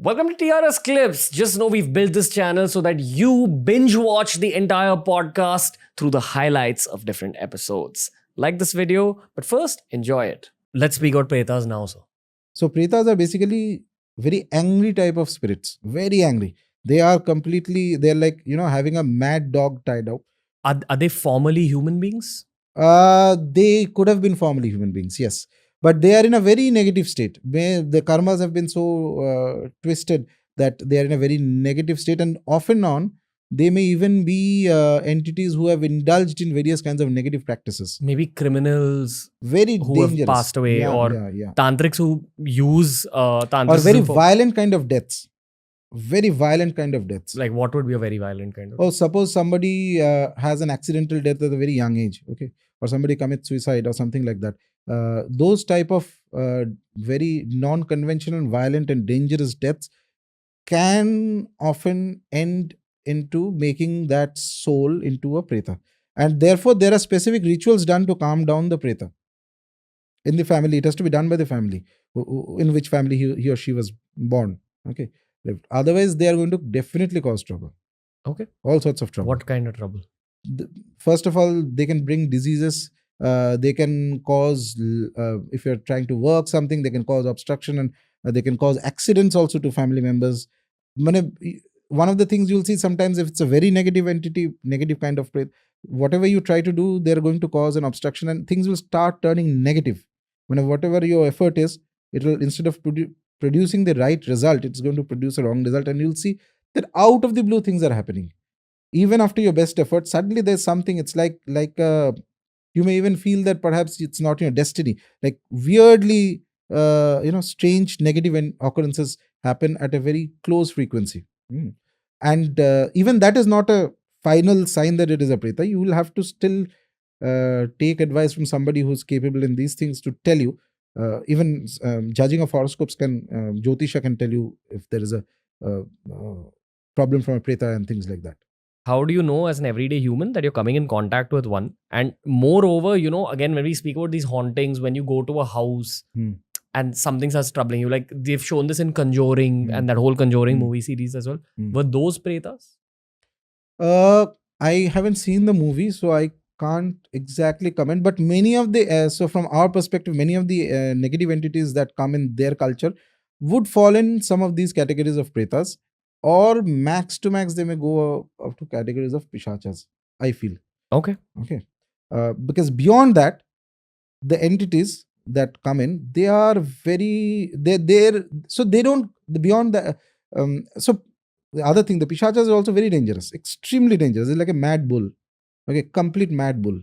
Welcome to TRS Clips. Just know we've built this channel so that you binge watch the entire podcast through the highlights of different episodes. Like this video, but first, enjoy it. Let's speak about Pretas now, sir. So Pretas are basically very angry type of spirits. Very angry. They are they're like, having a mad dog tied up. Are they formally human beings? They could have been formerly human beings, yes. But they are in a very negative state. The karmas have been so twisted that they are in a very negative state, and off and on, they may even be entities who have indulged in various kinds of negative practices. Maybe criminals Very who dangerous. have passed away, or tantrics who use tantricism. Or very violent kind of deaths. Very violent kind of deaths. Like what would be a very violent kind of? Oh, suppose somebody has an accidental death at a very young age, okay, or somebody commits suicide or something like that. Those type of very non-conventional, violent and dangerous deaths can often end into making that soul into a preta. And therefore, there are specific rituals done to calm down the preta. In the family, it has to be done by the family, in which family he or she was born, okay. Otherwise, they are going to definitely cause trouble. Okay. All sorts of trouble. What kind of trouble? First of all, they can bring diseases. They can cause, if you're trying to work something, they can cause obstruction, and they can cause accidents also to family members. One of the things you'll see sometimes, if it's a very negative entity, negative kind of pret, whatever you try to do, they're going to cause an obstruction and things will start turning negative. Whatever your effort is, it will, instead of producing the right result, it's going to produce a wrong result, and you'll see that out of the blue things are happening. Even after your best effort, suddenly there's something. It's like you may even feel that perhaps it's not your destiny. Like weirdly, strange negative occurrences happen at a very close frequency. And even that is not a final sign that it is a preta. You will have to still take advice from somebody who's capable in these things to tell you. Even judging of horoscopes Jyotisha can tell you if there is a problem from a preta and things like that. How do you know as an everyday human that you're coming in contact with one? And moreover, again, when we speak about these hauntings, when you go to a house and something starts troubling you, like they've shown this in Conjuring and that whole Conjuring movie series as well. Were those pretas? I haven't seen the movie, so I can't exactly comment, but many of the so from our perspective, many of the negative entities that come in their culture would fall in some of these categories of pretas, or max to max they may go up to categories of pishachas, I feel. Okay. Because beyond that, the entities that come in, they are very so they don't beyond the so the other thing, the pishachas are also very dangerous, extremely dangerous. It's like a mad bull. Okay, complete mad bull.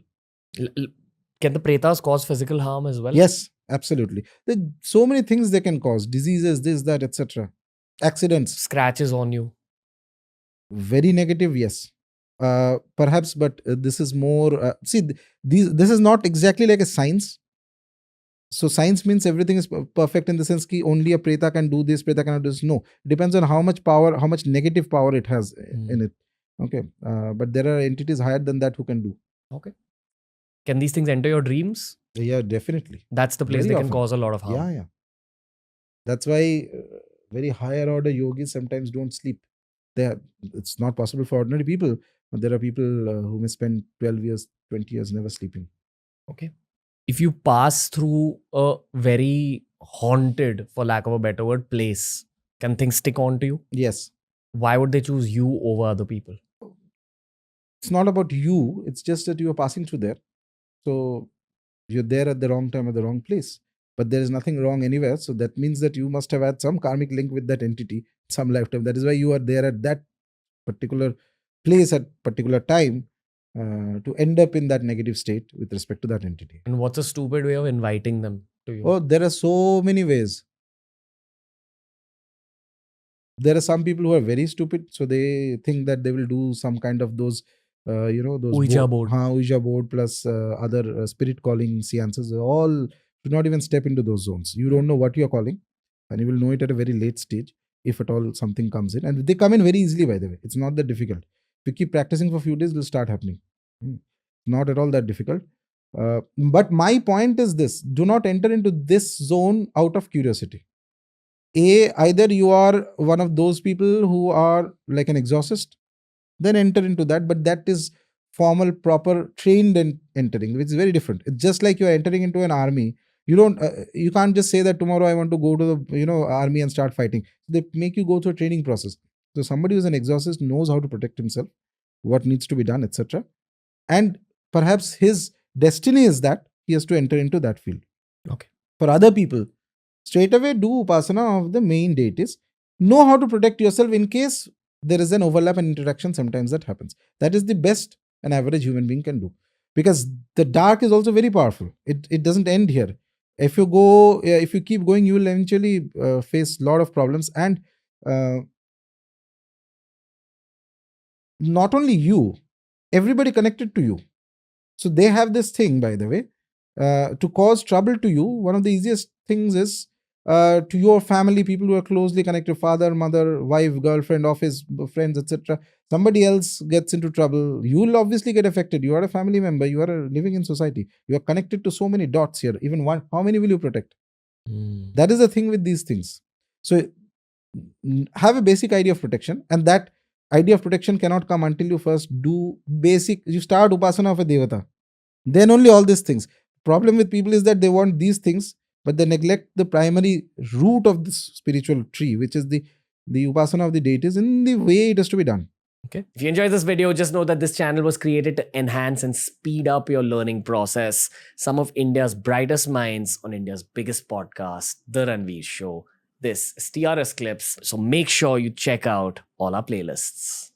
Can the pretas cause physical harm as well? Yes, absolutely. There are so many things they can cause. Diseases, this, that, etc. Accidents. Scratches on you. Very negative, yes. Perhaps, but this is more... this is not exactly like a science. So science means everything is perfect in the sense that only a preta can do this, preta cannot do this. No, it depends on how much power, how much negative power it has in it. Okay, but there are entities higher than that who can do. Okay. Can these things enter your dreams? Yeah, definitely. That's the place Very they often can cause a lot of harm. Yeah. That's why very higher order yogis sometimes don't sleep. It's not possible for ordinary people, but there are people who may spend 12 years, 20 years never sleeping. Okay. If you pass through a very haunted, for lack of a better word, place, can things stick on to you? Yes. Why would they choose you over other people? It's not about you. It's just that you are passing through there. So you're there at the wrong time at the wrong place. But there is nothing wrong anywhere. So that means that you must have had some karmic link with that entity some lifetime. That is why you are there at that particular place at particular time to end up in that negative state with respect to that entity. And what's a stupid way of inviting them to you? Oh, there are so many ways. There are some people who are very stupid, so they think that they will do some kind of those, those Ouija board. Ouija board plus other spirit calling seances. All do not even step into those zones. You don't know what you are calling, and you will know it at a very late stage, if at all something comes in. And they come in very easily, by the way. It's not that difficult. If you keep practicing for a few days, it will start happening. Not at all that difficult. But my point is this: do not enter into this zone out of curiosity. Either you are one of those people who are like an exorcist, then enter into that, but that is formal, proper, trained and entering, which is very different. It's just like you're entering into an army. You can't just say that tomorrow I want to go to the army and start fighting. They make you go through a training process. So somebody who's an exorcist knows how to protect himself, what needs to be done, etc. And perhaps his destiny is that he has to enter into that field. Okay. For other people, straight away do upasana of the main deities. Know how to protect yourself in case there is an overlap and interaction. Sometimes that happens. That is the best an average human being can do, because the dark is also very powerful. It doesn't end here. If you keep going, you will eventually face a lot of problems. And not only you, everybody connected to you. So they have this thing, by the way, to cause trouble to you. One of the easiest things is to your family, people who are closely connected, father, mother, wife, girlfriend, office, friends, etc. Somebody else gets into trouble, you will obviously get affected. You are a family member, you are living in society, you are connected to so many dots here. Even one, how many will you protect? That is the thing with these things. So have a basic idea of protection, and that idea of protection cannot come until you first do you start upasana of a devata. Then only all these things. Problem with people is that they want these things, but they neglect the primary root of this spiritual tree, which is the upasana of the deities in the way it has to be done. Okay. If you enjoyed this video, just know that this channel was created to enhance and speed up your learning process. Some of India's brightest minds on India's biggest podcast, The Ranveer Show. This is TRS Clips. So make sure you check out all our playlists.